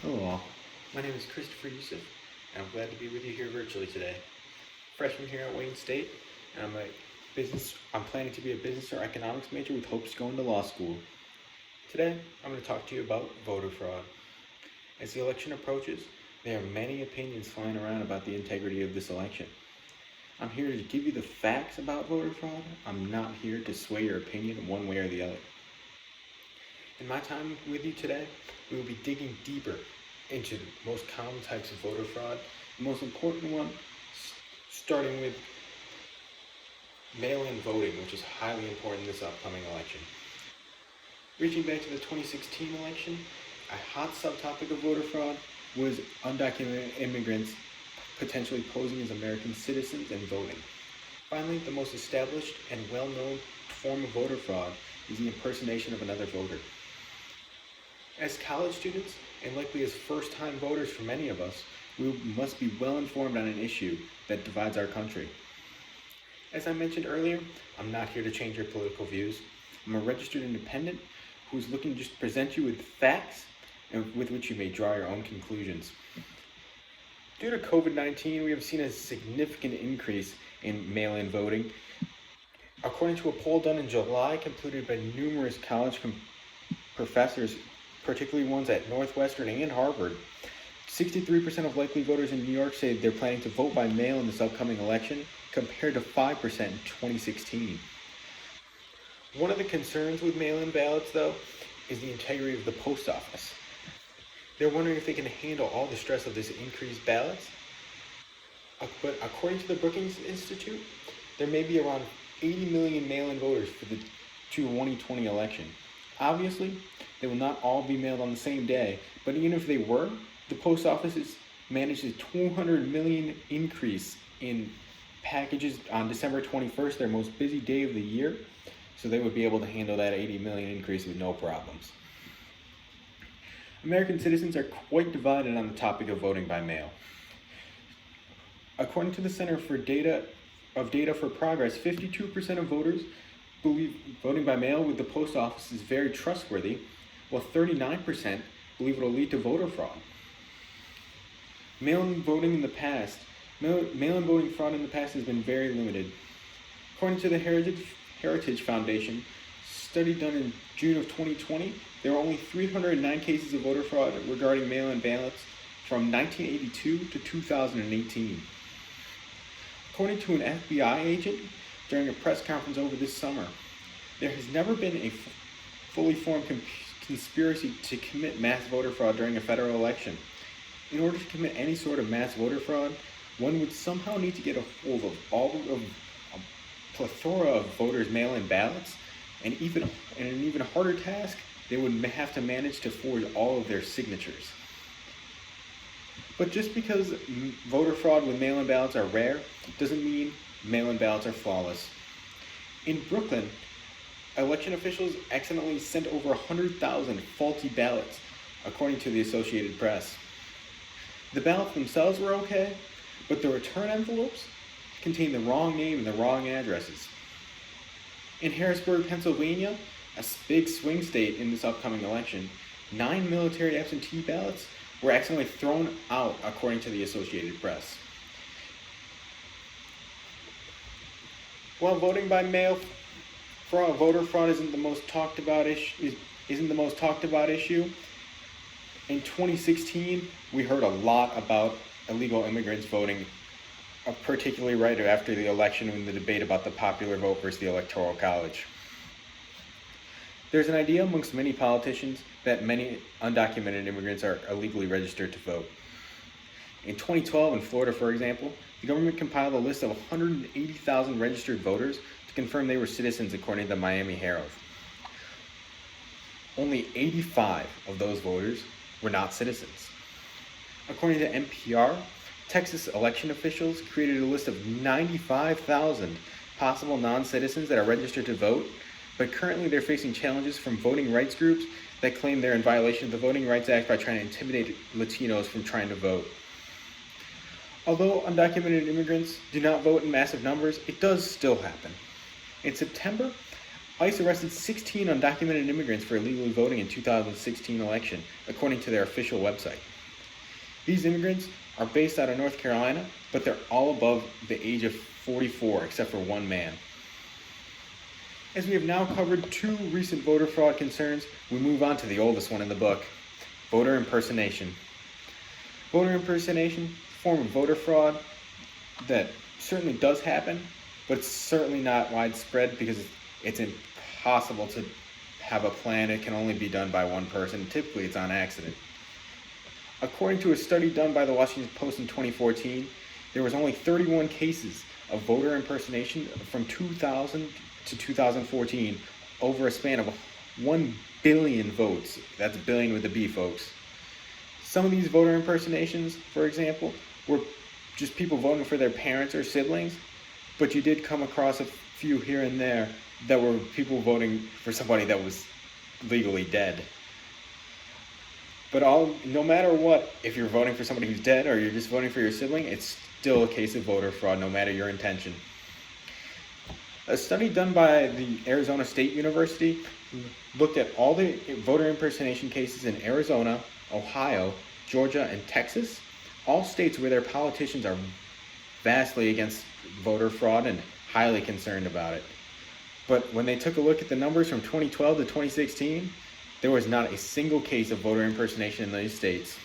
Hello all. My name is Christopher Yusuf, and I'm glad to be with you here virtually today. Freshman here at Wayne State, and I'm planning to be a business or economics major with hopes to go into law school. Today, I'm going to talk to you about voter fraud. As the election approaches, there are many opinions flying around about the integrity of this election. I'm here to give you the facts about voter fraud. I'm not here to sway your opinion one way or the other. In my time with you today, we will be digging deeper into the most common types of voter fraud. The most important one, starting with mail-in voting, which is highly important in this upcoming election. Reaching back to the 2016 election, a hot subtopic of voter fraud was undocumented immigrants potentially posing as American citizens and voting. Finally, the most established and well-known form of voter fraud is the impersonation of another voter. As college students, and likely as first-time voters for many of us, we must be well informed on an issue that divides our country. As I mentioned earlier, I'm not here to change your political views. I'm a registered independent who's looking to just present you with facts and with which you may draw your own conclusions. Due to COVID-19, we have seen a significant increase in mail-in voting. According to a poll done in July, completed by numerous college professors, particularly ones at Northwestern and Harvard, 63% of likely voters in New York say they're planning to vote by mail in this upcoming election, compared to 5% in 2016. One of the concerns with mail-in ballots, though, is the integrity of the post office. They're wondering if they can handle all the stress of this increased ballots. But according to the Brookings Institute, there may be around 80 million mail-in voters for the 2020 election. Obviously, they will not all be mailed on the same day, but even if they were, the post office has managed a 200 million increase in packages on December 21st, their most busy day of the year, so they would be able to handle that 80 million increase with no problems. American citizens are quite divided on the topic of voting by mail. According to the Center for Data for Progress, 52% of voters believe voting by mail with the post office is very trustworthy, while 39% believe it will lead to voter fraud. Mail-in voting fraud in the past has been very limited. According to the Heritage Foundation, study done in June of 2020, there were only 309 cases of voter fraud regarding mail-in ballots from 1982 to 2018. According to an FBI agent during a press conference over this summer, there has never been a fully formed conspiracy to commit mass voter fraud during a federal election. In order to commit any sort of mass voter fraud, one would somehow need to get a hold of all of a plethora of voters' mail-in ballots, and an even harder task, they would have to manage to forge all of their signatures. But just because voter fraud with mail-in ballots are rare, doesn't mean mail-in ballots are flawless. In Brooklyn, election officials accidentally sent over 100,000 faulty ballots, according to the Associated Press. The ballots themselves were okay, but the return envelopes contained the wrong name and the wrong addresses. In Harrisburg, Pennsylvania, a big swing state in this upcoming election, 9 military absentee ballots were accidentally thrown out, according to the Associated Press. While voting by mail voter fraud isn't the most talked about issue, in 2016 we heard a lot about illegal immigrants voting, particularly right after the election in the debate about the popular vote versus the Electoral College. There's an idea amongst many politicians that many undocumented immigrants are illegally registered to vote. In 2012 in Florida, for example, the government compiled a list of 180,000 registered voters to confirm they were citizens, according to the Miami Herald. Only 85 of those voters were not citizens. According to NPR, Texas election officials created a list of 95,000 possible non-citizens that are registered to vote, but currently they're facing challenges from voting rights groups that claim they're in violation of the Voting Rights Act by trying to intimidate Latinos from trying to vote. Although undocumented immigrants do not vote in massive numbers, it does still happen. In September, ICE arrested 16 undocumented immigrants for illegally voting in 2016 election, according to their official website. These immigrants are based out of North Carolina, but they're all above the age of 44, except for one man. As we have now covered 2 recent voter fraud concerns, we move on to the oldest one in the book, voter impersonation. Voter impersonation, a form of voter fraud that certainly does happen, but it's certainly not widespread because it's impossible to have a plan. It can only be done by one person. Typically, it's on accident. According to a study done by the Washington Post in 2014, there was only 31 cases of voter impersonation from 2000 to 2014 over a span of 1 billion votes. That's billion with a B, folks. Some of these voter impersonations, for example, were just people voting for their parents or siblings, but you did come across a few here and there that were people voting for somebody that was legally dead. But no matter what, if you're voting for somebody who's dead or you're just voting for your sibling, it's still a case of voter fraud, no matter your intention. A study done by the Arizona State University looked at all the voter impersonation cases in Arizona, Ohio, Georgia, and Texas, all states where their politicians are vastly against voter fraud and highly concerned about it. But when they took a look at the numbers from 2012 to 2016, there was not a single case of voter impersonation in those states.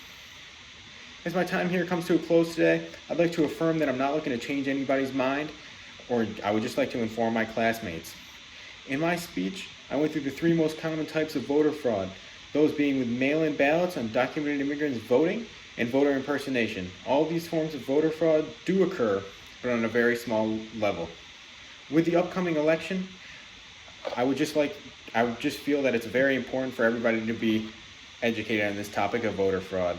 As my time here comes to a close today, I'd like to affirm that I'm not looking to change anybody's mind, or I would just like to inform my classmates. In my speech, I went through the 3 most common types of voter fraud, those being with mail-in ballots, undocumented immigrants voting, and voter impersonation. All of these forms of voter fraud do occur, but on a very small level. With the upcoming election, I would just feel that it's very important for everybody to be educated on this topic of voter fraud.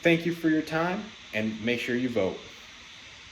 Thank you for your time, and make sure you vote.